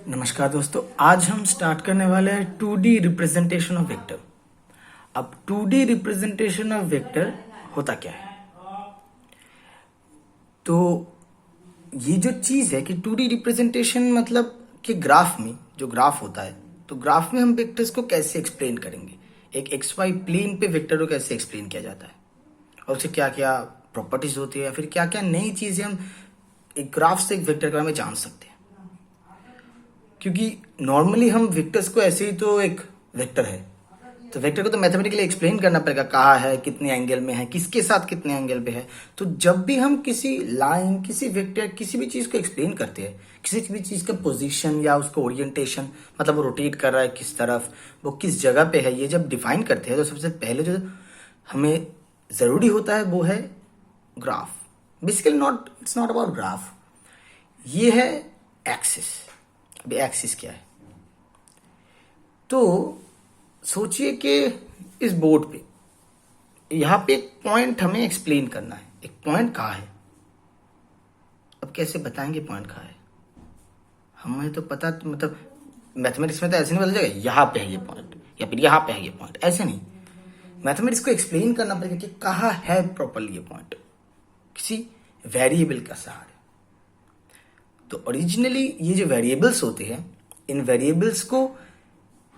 नमस्कार दोस्तों, आज हम स्टार्ट करने वाले हैं 2D रिप्रेजेंटेशन ऑफ वेक्टर। अब 2D रिप्रेजेंटेशन ऑफ वेक्टर होता क्या है? तो ये जो चीज है कि 2D रिप्रेजेंटेशन मतलब कि ग्राफ में जो ग्राफ होता है, तो ग्राफ में हम वेक्टर्स को कैसे एक्सप्लेन करेंगे, एक XY प्लेन पे वेक्टर को कैसे एक्सप्लेन किया जाता है और उसे क्या क्या प्रॉपर्टीज होती है या फिर क्या क्या नई चीजें हम एक ग्राफ से एक वेक्टर के बारे में जान सकते हैं। क्योंकि नॉर्मली हम वेक्टर्स को ऐसे ही, तो एक वेक्टर है तो वेक्टर को तो मैथमेटिकली एक्सप्लेन करना पड़ेगा, कहाँ है, कितने एंगल में है, किसके साथ कितने एंगल पे है। तो जब भी हम किसी लाइन, किसी वेक्टर, किसी भी चीज को एक्सप्लेन करते हैं, किसी भी चीज का पोजीशन या उसका ओरिएंटेशन, मतलब वो रोटेट कर रहा है किस तरफ, वो किस जगह पे है, ये जब डिफाइन करते हैं तो सबसे पहले जो हमें जरूरी होता है वो है graph. Basically it's not about graph, ये है एक्सिस। अभी एक्सिस क्या है? तो सोचिए कि इस बोर्ड पे यहां पे एक पॉइंट हमें एक्सप्लेन करना है। एक पॉइंट कहाँ है? अब कैसे बताएंगे पॉइंट कहाँ है? हमें तो पता, मतलब मैथमेटिक्स में तो ऐसे नहीं बदल जाएगा यहां पे है ये पॉइंट या फिर यहां पे है ये पॉइंट, ऐसे नहीं। मैथमेटिक्स को एक्सप्लेन करना पड़ेगा कि कहाँ है प्रॉपरली ये पॉइंट, किसी वेरिएबल का सहारे। तो ओरिजिनली ये जो वेरिएबल्स होते हैं, इन वेरिएबल्स को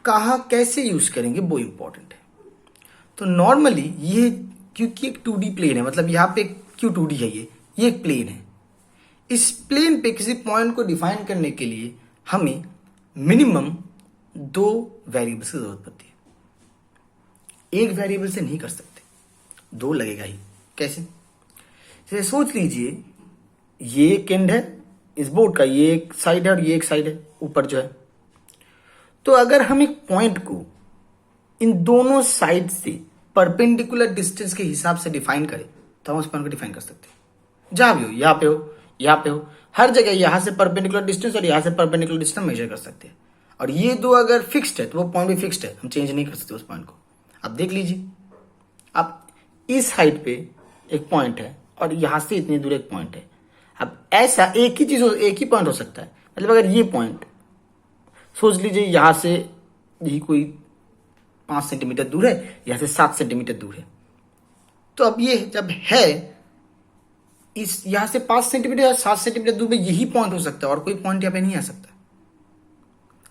कहाँ कैसे यूज करेंगे वो इंपॉर्टेंट है। तो नॉर्मली ये, क्योंकि एक 2D प्लेन है, मतलब यहाँ पे क्यों 2D है, ये एक प्लेन है। इस प्लेन पे किसी पॉइंट को डिफाइन करने के लिए हमें मिनिमम 2 वेरिएबल्स की जरूरत पड़ती है। एक वेरिएबल से नहीं कर सकते, 2 लगेगा ही। कैसे? जैसे सोच लीजिए ये एक एंड है इस बोर्ड का, ये एक साइड है और ये एक साइड है ऊपर जो है। तो अगर हम एक पॉइंट को इन दोनों साइड से परपेंडिकुलर डिस्टेंस के हिसाब से डिफाइन करें तो हम उस पॉइंट को डिफाइन कर सकते हैं। जहां भी हो, यहां पे हो, यहां पे हो, हर जगह यहां से परपेंडिकुलर डिस्टेंस और यहां से परपेंडिकुलर डिस्टेंस मेजर कर सकते हैं। और ये 2 अगर फिक्स्ड है तो वो पॉइंट भी फिक्स्ड है, हम चेंज नहीं कर सकते उस पॉइंट को। अब देख लीजिए, अब इस हाइट पे एक पॉइंट है और यहां से इतनी दूर एक पॉइंट है। अब ऐसा एक ही चीज, एक ही पॉइंट हो सकता है। मतलब अगर ये पॉइंट, सोच लीजिए यहां से यही कोई 5 सेंटीमीटर दूर है, यहां से 7 सेंटीमीटर दूर है। तो अब ये जब है इस यहां से 5 सेंटीमीटर या 7 सेंटीमीटर दूर में यही पॉइंट हो सकता है और कोई पॉइंट यहां पे नहीं आ सकता।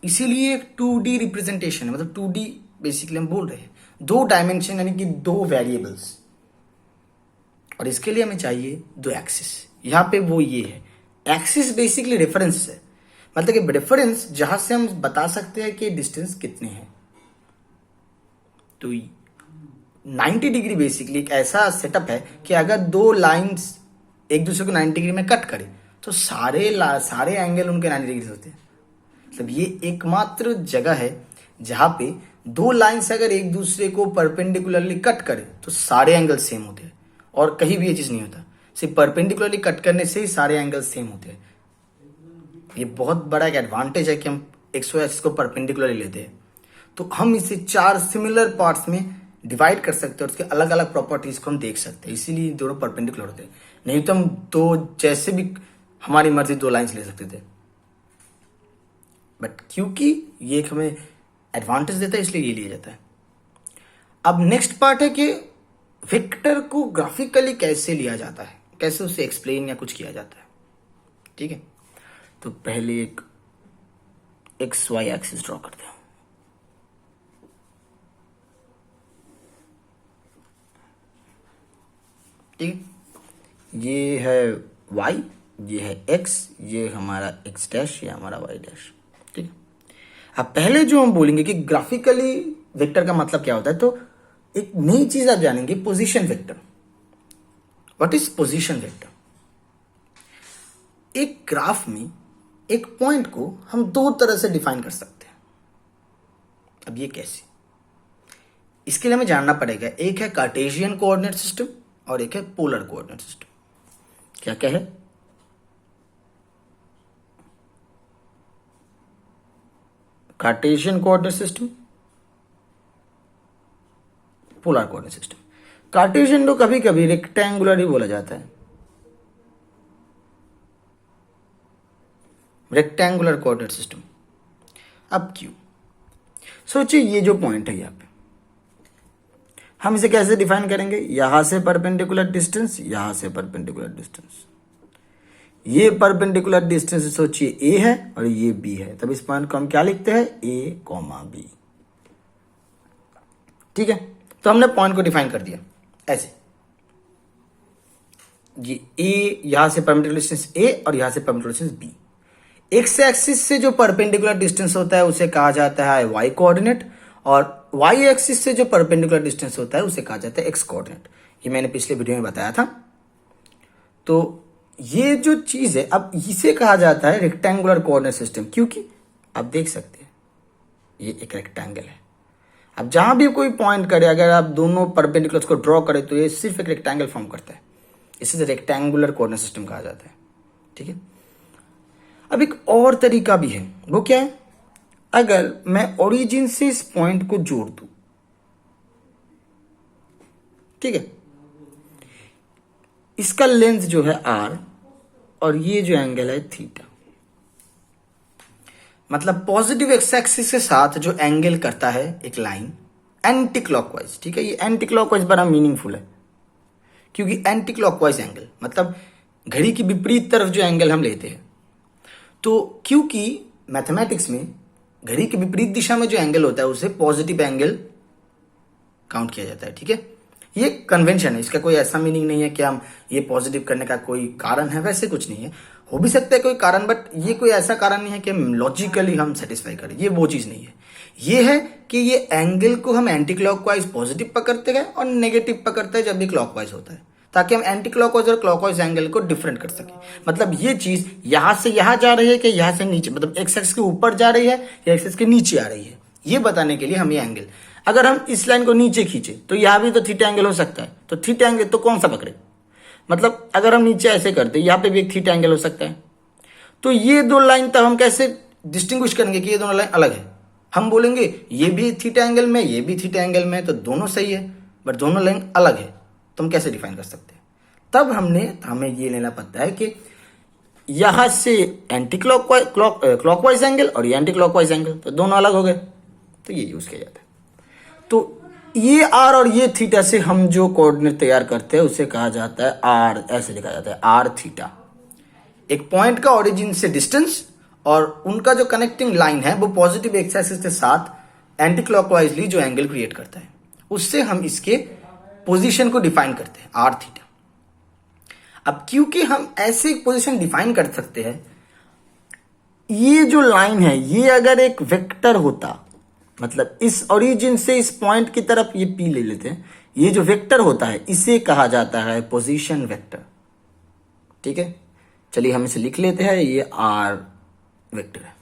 इसीलिए एक 2D रिप्रेजेंटेशन है, मतलब 2D बेसिकली हम बोल रहे हैं 2 डायमेंशन, यानी कि 2 वेरिएबल्स। और इसके लिए हमें चाहिए 2 एक्सिस। यहां पे वो ये है एक्सिस, बेसिकली रेफरेंस है, मतलब कि रेफरेंस जहां से हम बता सकते हैं कि डिस्टेंस कितने हैं। तो 90 डिग्री बेसिकली एक ऐसा सेटअप है कि अगर 2 लाइंस एक दूसरे को 90 डिग्री में कट करें तो सारे एंगल उनके 90 डिग्री से होते हैं। मतलब ये एकमात्र जगह है जहां पे 2 लाइंस अगर एक दूसरे को परपेंडिकुलरली कट करें तो सारे एंगल सेम होते हैं। और कहीं भी ये चीज नहीं होता, सिर्फ परपेंडिकुलरली कट करने से ही सारे एंगल सेम होते हैं। ये बहुत बड़ा एक एडवांटेज है कि हम XY एक्सिस को परपेंडिकुलरली लेते हैं। तो हम इसे 4 सिमिलर पार्ट्स में डिवाइड कर सकते हैं और उसके अलग अलग प्रॉपर्टीज को हम देख सकते हैं। इसीलिए दोनों परपेंडिकुलर होते हैं। नहीं तो हम 2 जैसे भी हमारी मर्जी 2 लाइंस ले सकते थे, बट क्योंकि ये एक हमें एडवांटेज देता है इसलिए ये लिया जाता है। अब नेक्स्ट पार्ट है कि वेक्टर को ग्राफिकली कैसे लिया जाता है, कैसे उसे एक्सप्लेन या कुछ किया जाता है। ठीक है, तो पहले एक XY एक्सिस ड्रॉ करते हैं। ठीक है, ये है Y, ये है X, ये हमारा X डैश, ये हमारा Y डैश। ठीक है, अब पहले जो हम बोलेंगे कि ग्राफिकली वेक्टर का मतलब क्या होता है, तो एक नई चीज आप जानेंगे, position vector. What is position vector? एक ग्राफ में एक पॉइंट को हम 2 तरह से डिफाइन कर सकते हैं। अब ये कैसे? इसके लिए हमें जानना पड़ेगा, एक है कार्टेशियन कोऑर्डिनेट सिस्टम और एक है पोलर कोऑर्डिनेट सिस्टम। क्या क्या है? Cartesian coordinate system, polar coordinate system. Cartesian को कभी कभी रेक्टेंगुलर ही बोला जाता है, रेक्टेंगुलर कोऑर्डिनेट सिस्टम। अब क्यू, सोचिए ये जो पॉइंट है यहाँ पे, हम इसे कैसे डिफाइन करेंगे, यहां से परपेंडिकुलर डिस्टेंस, यहां से परपेंडिकुलर डिस्टेंस, ये परपेंडिकुलर डिस्टेंस सोचिए ए है और ये बी है, तब इस पॉइंट को हम क्या लिखते हैं, ए कॉमा बी। ठीक है, तो हमने पॉइंट को डिफाइन कर दिया ऐसे, ये ए, यहां से परपेंडिकुलर डिस्टेंस ए और यहां से perpendicular distance B. X axis से जो परपेंडिकुलर डिस्टेंस होता है उसे कहा जाता है वाई कोऑर्डिनेट, और वाई एक्सिस से जो परपेंडिकुलर डिस्टेंस होता है उसे कहा जाता है एक्स कोऑर्डिनेट। ये मैंने पिछले वीडियो में बताया था। तो ये जो चीज है, अब इसे कहा जाता है रेक्टेंगुलर कोऑर्डिनेट सिस्टम, क्योंकि आप देख सकते हैं ये एक रेक्टेंगल है। अब जहां भी कोई पॉइंट करे, अगर आप दोनों परपेंडिकुलर्स को ड्रॉ करें तो ये सिर्फ एक रेक्टेंगल फॉर्म करता है, इसे रेक्टेंगुलर कोऑर्डिनेट सिस्टम कहा जाता है। ठीक है, अब एक और तरीका भी है, वो क्या है, अगर मैं ओरिजिन से इस पॉइंट को जोड़ दूं, ठीक है, इसका लेंथ जो है आर और ये जो एंगल है थीटा, मतलब पॉजिटिव एक्स एक्सिस के साथ जो एंगल करता है एक लाइन एंटी क्लॉकवाइज। ठीक है, ये एंटी क्लॉकवाइज बड़ा मीनिंगफुल है, क्योंकि एंटी क्लॉकवाइज एंगल मतलब घड़ी की विपरीत तरफ जो एंगल हम लेते हैं, तो क्योंकि मैथमेटिक्स में घड़ी के विपरीत दिशा में जो एंगल होता है उसे पॉजिटिव एंगल काउंट किया जाता है। ठीक है, ये कन्वेंशन है, इसका कोई ऐसा मीनिंग नहीं है कि हम ये पॉजिटिव करने का कोई कारण है, वैसे कुछ नहीं है, हो भी सकता है कोई कारण, बट ये कोई ऐसा कारण नहीं है कि लॉजिकली हम सेटिस्फाई करें, ये वो चीज नहीं है। ये है कि ये एंगल को हम एंटी क्लॉकवाइज पॉजिटिव पकड़ते हैं और नेगेटिव पकड़ते हैं जब भी क्लॉकवाइज होता है, ताकि हम एंटी क्लॉकवाइज और क्लॉकवाइज एंगल को डिफरेंट कर सके। मतलब ये चीज यहां से यहां जा रही है कि यहां से नीचे, मतलब एक्स एक्सिस के ऊपर जा रही है या एक्स एक्सिस के नीचे आ रही है, ये बताने के लिए हम ये एंगल, अगर हम इस लाइन को नीचे खींचे तो यहां भी तो थीटा एंगल हो सकता है, तो थीटा एंगल तो कौन सा पकड़े, मतलब अगर हम नीचे ऐसे करते यहां पे भी एक थीटा एंगल हो सकता है। तो ये दो लाइन तब हम कैसे डिस्टिंग्विश करेंगे कि ये दोनों लाइन अलग है, हम बोलेंगे ये भी थीटा एंगल में, ये भी थीटा एंगल में, तो दोनों सही है, बट दोनों लाइन अलग है, तो हम कैसे डिफाइन कर सकते हैं। तब हमें ये लेना पड़ता है कि यहां से एंटी क्लॉकवाइज एंगल और ये एंटी क्लॉकवाइज एंगल, तो दोनों अलग हो गए, तो ये यूज किया जाता है। तो ये आर और ये थीटा से हम जो कोऑर्डिनेट तैयार करते हैं उसे कहा जाता है आर, ऐसे लिखा जाता है आर थीटा। एक पॉइंट का ओरिजिन से डिस्टेंस और उनका जो कनेक्टिंग लाइन है वो पॉजिटिव एक्स एक्सिस के साथ एंटी क्लॉकवाइजली जो एंगल क्रिएट करता है, उससे हम इसके पोजीशन को डिफाइन करते हैं आर थीटा। अब क्योंकि हम ऐसे एक पोजीशन डिफाइन कर सकते हैं, ये जो लाइन है ये अगर एक वेक्टर होता, मतलब इस ओरिजिन से इस पॉइंट की तरफ, ये पी ले लेते हैं, ये जो वेक्टर होता है इसे कहा जाता है पोजीशन वेक्टर। ठीक है, चलिए हम इसे लिख लेते हैं, ये आर वेक्टर है।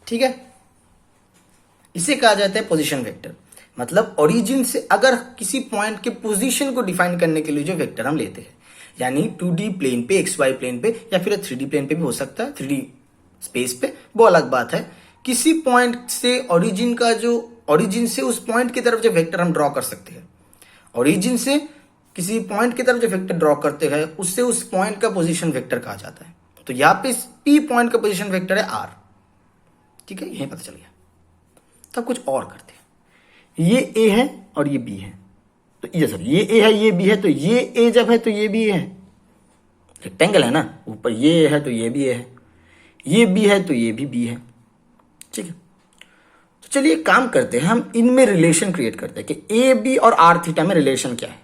ठीक है, इसे कहा जाता है पोजीशन वेक्टर, मतलब ओरिजिन से अगर किसी पॉइंट के पोजीशन को डिफाइन करने के लिए जो वेक्टर हम लेते हैं, यानी 2D प्लेन पे, XY प्लेन पे, या फिर 3D प्लेन पे भी हो सकता है, 3D स्पेस पे, वो अलग बात है। किसी पॉइंट से ओरिजिन से उस पॉइंट की तरफ जो वेक्टर हम ड्रॉ कर सकते हैं, ओरिजिन से किसी पॉइंट की तरफ जो वेक्टर ड्रॉ करते हैं उससे उस पॉइंट का पोजीशन वेक्टर कहा जाता है। तो यहां पे P पॉइंट का पोजीशन वेक्टर है R। ठीक है, यही पता चल गया। तब कुछ और करते हैं, ये A है और ये B है, तो ये सर ये A है ये B है, तो ये A जब है तो ये भी A है, रेक्टेंगल है ना, ऊपर ये A है तो ये भी A है, ये B है तो ये भी B है। ठीक है, तो चलिए काम करते हैं, हम इनमें रिलेशन क्रिएट करते हैं कि ए बी और आर थीटा में रिलेशन क्या है।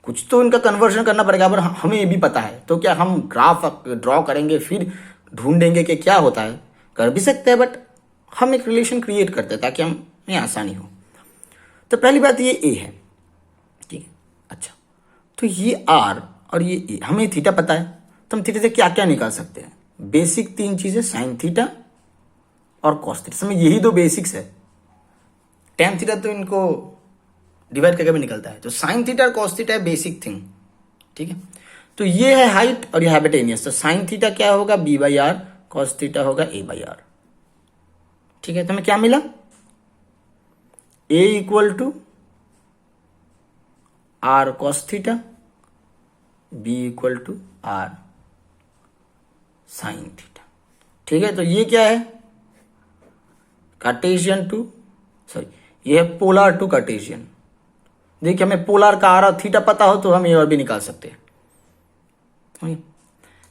कुछ तो इनका कन्वर्जन करना पड़ेगा, पर हमें ये भी पता है, तो क्या हम ग्राफ ड्रॉ करेंगे फिर ढूंढेंगे कि क्या होता है, कर भी सकते हैं, बट हम एक रिलेशन क्रिएट करते हैं ताकि हमें आसानी हो। तो पहली बात ये ए है, ठीक है, अच्छा, तो ये आर और ये ए, हमें थीटा पता है, तो हम थीटा से क्या क्या निकाल सकते हैं, बेसिक 3 चीजें, साइन थीटा और कॉस थीटा, समय यही 2 बेसिक्स है। टेन थीटा तो इनको डिवाइड करके भी निकलता है, तो साइन थीटा और कॉस थीटा है बेसिक थिंग। ठीक है, तो ये है हाइट और ये हाइपोटेनियस, तो साइन थीटा क्या होगा B/R, कॉस थीटा होगा A/R। ठीक है, तो हमें क्या मिला, A = R cos theta, B = R sin theta. ठीक है, तो ये क्या है, कार्टेशियन टू सॉरी ये है पोलर टू कार्टेशियन। देखिए हमें पोलर का आर और थीटा पता हो तो हम ये और भी निकाल सकते हैं।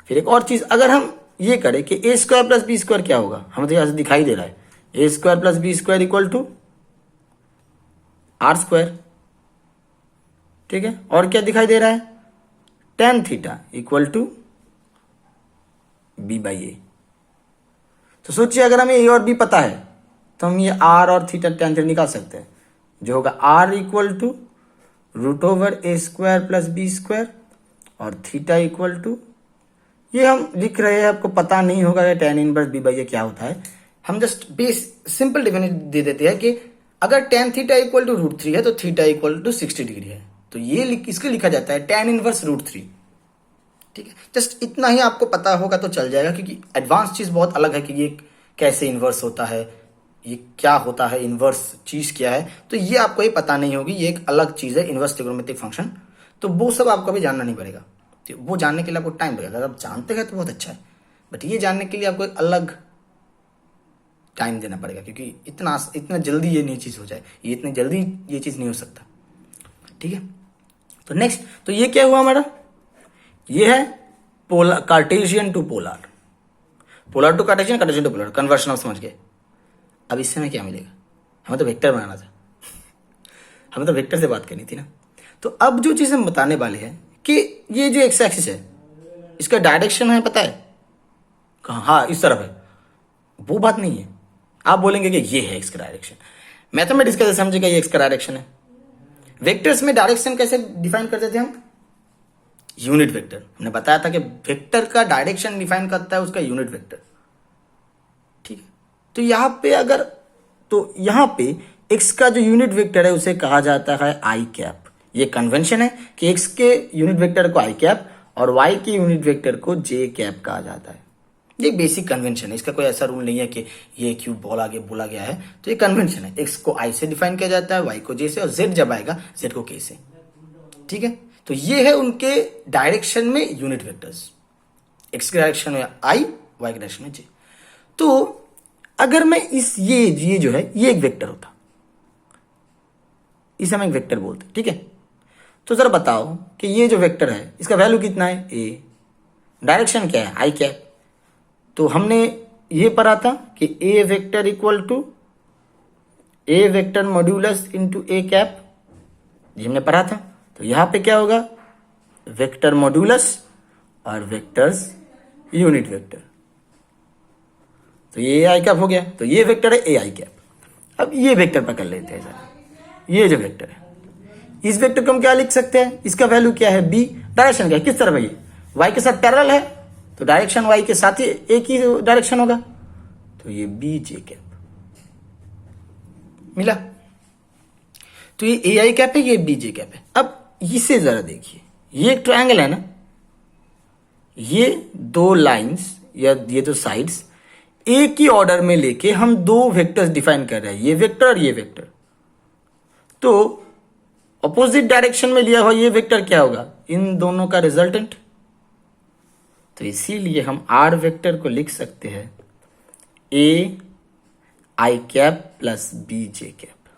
फिर एक और चीज, अगर हम ये करें कि ए स्क्वायर प्लस बी स्क्वायर क्या होगा, हमें तो यहां से दिखाई दे रहा है A square plus B square equal to R square, ठीक है। और क्या दिखाई दे रहा है, tan theta equal to B by A. तो सोचिए अगर हमें ए और बी पता है तो हम ये आर और थीटा टेन थीटा निकाल सकते हैं, जो होगा r equal to root over a square plus B square और थीटा इक्वल टू, ये हम लिख रहे हैं, आपको पता नहीं होगा कि tan inverse b by a क्या होता है। हम जस्ट बेस सिंपल डेफिनेशन दे देते हैं कि अगर tan theta equal to root three है तो थीटा इक्वल टू 60 डिग्री है, तो ये इसको लिखा जाता है टेन इनवर्स रूट थ्री, ठीक है। जस्ट इतना ही आपको पता होगा तो चल जाएगा, क्योंकि एडवांस चीज बहुत अलग है कि ये कैसे इन्वर्स होता है, ये क्या होता है, इन्वर्स चीज क्या है, तो ये आपको ही पता नहीं होगी, ये एक अलग चीज है इन्वर्स ट्रिग्नोमेट्रिक फंक्शन। तो वो सब आपको भी जानना नहीं पड़ेगा, तो वो जानने के लिए आपको टाइम लगेगा। अगर आप जानते हैं तो बहुत अच्छा है, बट ये जानने के लिए आपको एक अलग टाइम देना पड़ेगा, क्योंकि इतना जल्दी ये नहीं चीज हो जाए, ये इतनी जल्दी ये चीज नहीं हो सकता, ठीक है। तो नेक्स्ट, तो ये क्या हुआ हमारा, ये है polar, cartesian to polar, polar to cartesian, cartesian to polar, conversion आप समझ गए। अब इससे हमें क्या मिलेगा, हमें तो वेक्टर बनाना था, हमें तो वेक्टर से बात करनी थी ना। तो अब जो चीज हम बताने वाले हैं कि ये जो एक्स एक्सिस है इसका डायरेक्शन है पता है कहाँ, हाँ इस तरफ है, वो बात नहीं है। आप बोलेंगे कि ये है एक्स का डायरेक्शन, मैथमेटिक्स कैसे समझेगा ये एक्स का डायरेक्शन है। वेक्टर्स में डायरेक्शन कैसे डिफाइन करते थे हम, यूनिट वेक्टर, हमने बताया था कि वेक्टर का डायरेक्शन डिफाइन करता है उसका यूनिट वेक्टर, ठीक है। तो यहां पे अगर, तो यहां पे एक्स का जो यूनिट वेक्टर है उसे कहा जाता है आई कैप। ये कन्वेंशन है कि एक्स के यूनिट वेक्टर को आई कैप और वाई के यूनिट वेक्टर को जे कैप कहा जाता है। ये बेसिक कन्वेंशन है, इसका कोई ऐसा रूल नहीं है कि ये क्यों बोला गया है, तो ये कन्वेंशन है। एक्स को आई से डिफाइन किया जाता है, वाई को जे से, और जेड जब आएगा जेड को के से, ठीक है। तो ये है उनके डायरेक्शन में यूनिट वेक्टर्स, एक्स के डायरेक्शन में आई, वाई के डायरेक्शन में जे। तो अगर मैं ये जो है ये एक वेक्टर होता, इसे हम एक वेक्टर बोलते, ठीक है। तो जरा बताओ कि ये जो वेक्टर है इसका वैल्यू कितना है, ए, डायरेक्शन क्या है आई कैप। तो हमने ये पढ़ा था कि A vector equal to A vector modulus into A cap, ये हमने पढ़ा था। तो यहां पे क्या होगा, वेक्टर मॉड्यूलस और वेक्टर्स यूनिट वेक्टर, तो ये आई कैप हो गया। तो ये वेक्टर है ए आई कैप। अब ये वेक्टर पकड़ लेते हैं जरा, ये जो वेक्टर है इस वेक्टर को हम क्या लिख सकते हैं, इसका वैल्यू क्या है बी, डायरेक्शन क्या है, किस तरफ है, ये वाई के साथ पैरेलल है तो डायरेक्शन वाई के साथ ही एक ही डायरेक्शन होगा, तो ये बी जे कैप मिला। तो ये ए आई कैप है, ये बी जे कैप है। अब इसे जरा देखिए, ये एक ट्रायंगल है ना, ये दो लाइंस या ये दो साइड्स एक ही ऑर्डर में लेके हम दो वेक्टर्स डिफाइन कर रहे हैं, ये वेक्टर और ये वेक्टर। तो अपोजिट डायरेक्शन में लिया हुआ ये वेक्टर क्या होगा, इन दोनों का रिजल्टेंट। तो इसीलिए हम आर वेक्टर को लिख सकते हैं A I cap plus B J cap.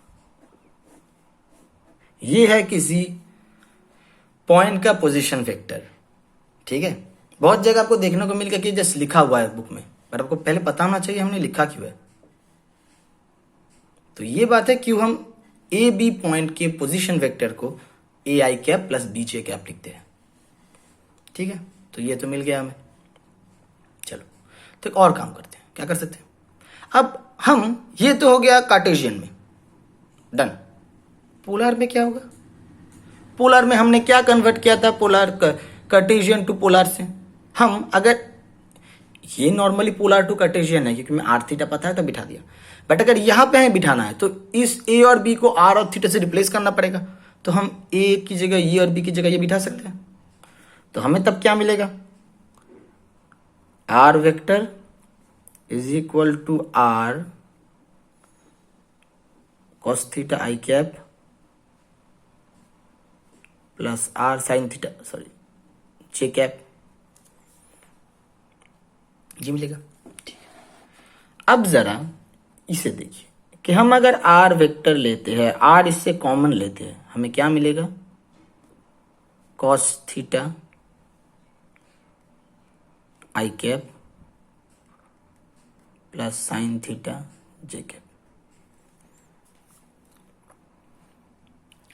ये है किसी पॉइंट का पोजीशन वेक्टर, ठीक है। बहुत जगह आपको देखने को मिलेगा कि जस्ट लिखा हुआ है बुक में, पर आपको पहले पता होना चाहिए हमने लिखा क्यों है। तो ये बात है क्यों हम ए बी पॉइंट के पोजीशन वेक्टर को A I cap plus B J cap लिखते हैं, ठीक है। तो ये तो मिल गया हमें। चलो तो एक और काम करते हैं, क्या कर सकते हैं, अब हम, ये तो हो गया कार्टेशियन में, डन। पोलर में क्या होगा, पोलर में हमने क्या कन्वर्ट किया था, पोलर कार्टेशियन टू पोलर से। हम अगर ये नॉर्मली पोलर टू कार्टेशियन है क्योंकि मैं आर थीटा पता है तो बिठा दिया, बट अगर यहां पे हमें बिठाना है तो इस ए और बी को आर और थीटा से रिप्लेस करना पड़ेगा। तो हम ए की जगह ये और बी की जगह ये बिठा सकते हैं। तो हमें तब क्या मिलेगा, r vector is equal to r cos theta I cap plus r sin theta sorry j cap, ये मिलेगा। ठीक है, अब जरा इसे देखिए कि हम अगर आर वेक्टर लेते हैं, आर इससे कॉमन लेते हैं, हमें क्या मिलेगा? कॉस थीटा आई cap plus sine theta J cap.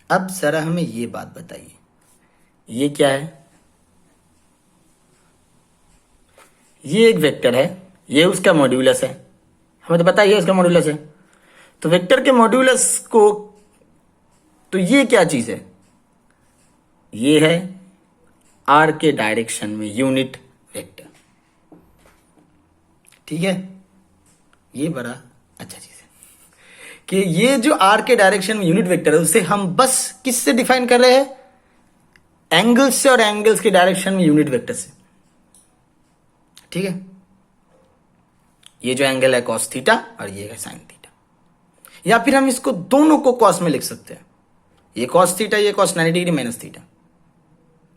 अब जरा हमें ये बात बताइए, ये क्या है? ये एक वेक्टर है, ये उसका मॉड्यूलस है, हमें तो पता ही है उसका मॉड्यूलस है। तो वेक्टर के मॉड्यूलस को, तो ये क्या चीज है? ये है आर के डायरेक्शन में यूनिट वेक्टर। ठीक है, ये बड़ा अच्छा चीज है कि ये जो आर के डायरेक्शन में यूनिट वेक्टर है उसे हम बस किससे डिफाइन कर रहे हैं? एंगल्स से, और एंगल्स के डायरेक्शन में यूनिट वेक्टर से। ठीक है, ये जो एंगल है कॉस थीटा और ये है साइन थीटा, या फिर हम इसको दोनों को कॉस में लिख सकते हैं। ये कॉस थीटा, ये कॉस 90 डिग्री माइनस थीटा।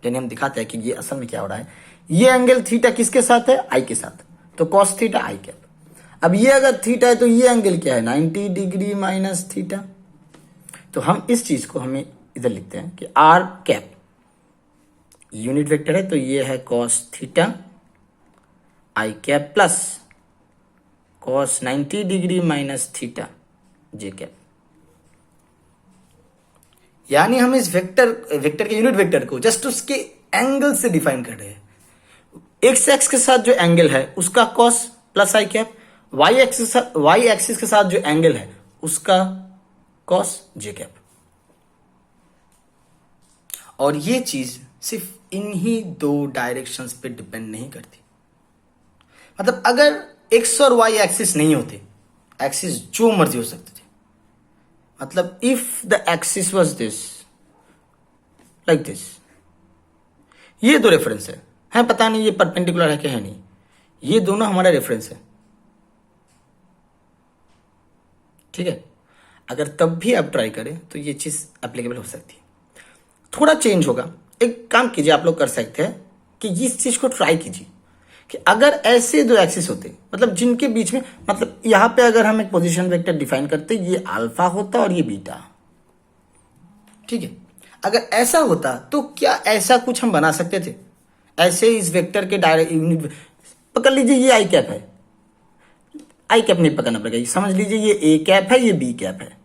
यानी हम दिखाते हैं कि ये असल में क्या हो रहा है। ये एंगल थीटा किसके साथ है? आई के साथ, तो कॉस थीटा आई कैप। अब ये अगर थीटा है तो ये एंगल क्या है? 90 डिग्री माइनस थीटा। तो हम इस चीज को हमें इधर लिखते हैं कि आर कैप यूनिट वेक्टर है, तो ये है कॉस थीटा आई cap plus cos 90 degree minus theta J cap. यानी हम इस वेक्टर के यूनिट वेक्टर को जस्ट उसके एंगल से डिफाइन कर रहे हैं। एक्स एक्स के साथ जो एंगल है उसका कॉस प्लस आई कैप, वाई एक्सिस के साथ जो एंगल है उसका कॉस जे कैप। और ये चीज सिर्फ इन्हीं दो डायरेक्शंस पे डिपेंड नहीं करती। मतलब अगर एक्स और वाई एक्सिस नहीं होते, एक्सिस जो मर्जी हो सकते थे, मतलब if the axis was this like this, ये दो रेफरेंस है पता नहीं ये परपेंडिकुलर है कि है नहीं, ये दोनों हमारा रेफरेंस है। ठीक है, अगर तब भी आप ट्राई करें तो ये चीज एप्लीकेबल हो सकती है। थोड़ा चेंज होगा, एक काम कीजिए, आप लोग कर सकते हैं कि इस चीज को ट्राई कीजिए कि अगर ऐसे दो एक्सिस होते, मतलब जिनके बीच में, मतलब यहां पे अगर हम एक पोजीशन वेक्टर डिफाइन करते, ये अल्फा होता और ये बीटा। ठीक है, अगर ऐसा होता तो क्या ऐसा कुछ हम बना सकते थे? ऐसे इस वेक्टर के डायरेक्ट यूनिट, पकड़ लीजिए ये आई कैप है, आई कैप नहीं पकड़ना पड़ेगा, समझ लीजिए ये ए कैप है, ये बी कैप है,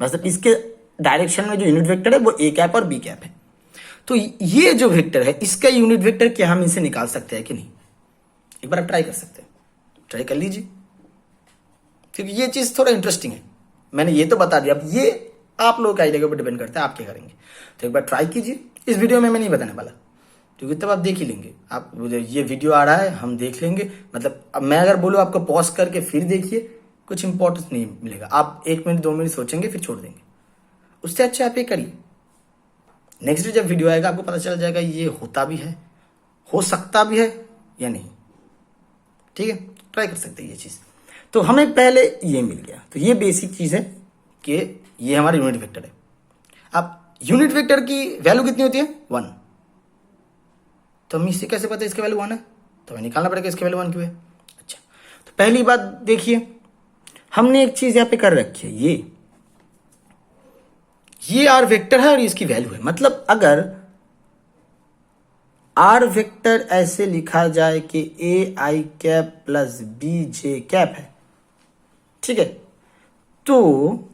मतलब इसके डायरेक्शन में जो यूनिट वेक्टर है वो ए कैप और बी कैप है। तो ये जो वेक्टर है इसका यूनिट वेक्टर क्या हम इसे निकाल सकते हैं कि नहीं? एक बार आप ट्राई कर सकते हैं, ट्राई कर लीजिए, क्योंकि ये चीज थोड़ा इंटरेस्टिंग है। मैंने ये तो बता दिया, अब ये आप लोगों के आइडिया के ऊपर डिपेंड करता है आप क्या करेंगे। तो एक बार ट्राई कीजिए। इस वीडियो में मैं नहीं बताने वाला, क्योंकि तब आप देख ही लेंगे। आप ये वीडियो आ रहा है, हम देख लेंगे, मतलब अब मैं अगर बोलूँ आपको पॉज करके फिर देखिए, कुछ इंपॉर्टेंस नहीं मिलेगा। आप 1 मिनट 2 मिनट सोचेंगे फिर छोड़ देंगे। उससे अच्छा आप ये करिए, नेक्स्ट डे जब वीडियो आएगा आपको पता चल जाएगा ये होता भी है, हो सकता भी है या नहीं। ठीक है, ट्राई कर सकते हैं ये चीज। तो हमें पहले ये मिल गया, तो ये बेसिक चीज है कि ये हमारा यूनिट वेक्टर है। अब यूनिट वेक्टर की वैल्यू कितनी होती है? 1। तो हमें इससे कैसे पता है इसकी वैल्यू 1 है? तो हमें निकालना पड़ेगा इसकी वैल्यू 1 क्यों है। अच्छा, तो पहली बात देखिए, हमने एक चीज यहां पे कर रखी है, ये आर वेक्टर है और इसकी वैल्यू है। मतलब अगर आर वेक्टर ऐसे लिखा जाए कि A I cap plus B J cap है, ठीक है, तो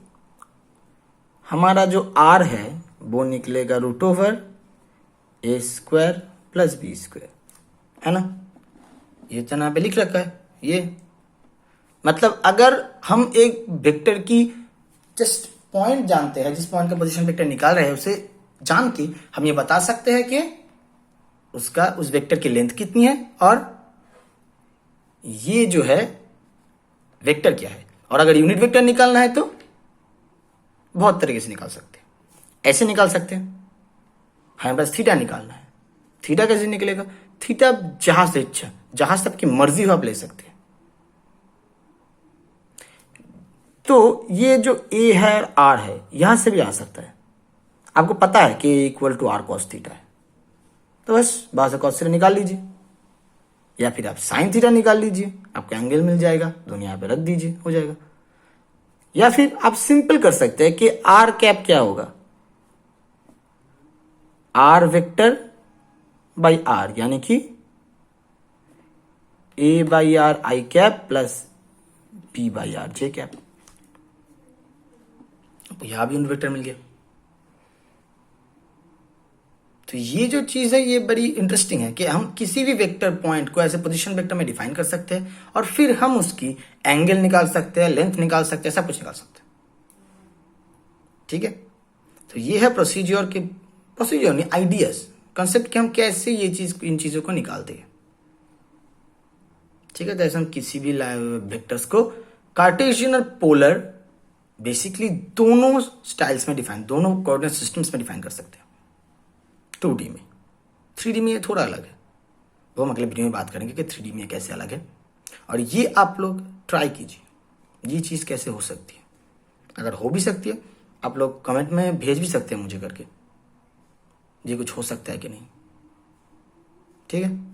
हमारा जो आर है वो निकलेगा √over a square plus B square, है ना? ये तो यहाँ पे लिख रखा है। ये मतलब अगर हम एक वेक्टर की जस्ट पॉइंट जानते हैं, जिस पॉइंट का पोजीशन वेक्टर निकाल रहे हैं, उसे जान के हम ये बता सकते हैं कि उसका उस वेक्टर की लेंथ कितनी है और ये जो है वेक्टर क्या है। और अगर यूनिट वेक्टर निकालना है तो बहुत तरीके से निकाल सकते हैं। ऐसे निकाल सकते हैं, हमें बस थीटा निकालना है। थीटा कैसे निकलेगा? थीटा जहां से इच्छा, जहां से आपकी मर्जी हो आप ले सकते हैं। तो ये जो ए है और आर है, यहां से भी आ सकता है। आपको पता है कि equal to r cos theta है, तो बस बाहर से कॉस थीटा निकाल लीजिए, या फिर आप साइन थीटा निकाल लीजिए, आपको एंगल मिल जाएगा, दोनों यहां पे रख दीजिए, हो जाएगा। या फिर आप सिंपल कर सकते हैं कि आर कैप क्या होगा, आर वेक्टर बाई आर, यानी कि A by R I cap plus B by R J cap. यहां भी यूनिट वेक्टर मिल गया। तो ये जो चीज है ये बड़ी इंटरेस्टिंग है कि हम किसी भी वेक्टर पॉइंट को ऐसे पोजीशन वेक्टर में डिफाइन कर सकते हैं और फिर हम उसकी एंगल निकाल सकते हैं, लेंथ निकाल सकते हैं, सब कुछ निकाल सकते हैं। ठीक है, तो ये है प्रोसीजर की, प्रोसीजर नहीं, आइडियाज, कंसेप्ट कि हम कैसे ये चीज, इन चीजों को निकालते हैं। ठीक है, जैसे हम किसी भी वेक्टर्स को कार्टेशियन और पोलर बेसिकली दोनों स्टाइल्स में डिफाइन, दोनों कोऑर्डिनेट सिस्टम्स में डिफाइन कर सकते हैं 2D में। 3D में ये थोड़ा अलग है, वो हम अगले वीडियो में बात करेंगे कि 3D में कैसे अलग है। और ये आप लोग ट्राई कीजिए, ये चीज़ कैसे हो सकती है। अगर हो भी सकती है आप लोग कमेंट में भेज भी सकते हैं मुझे करके, ये कुछ हो सकता है कि नहीं। ठीक है।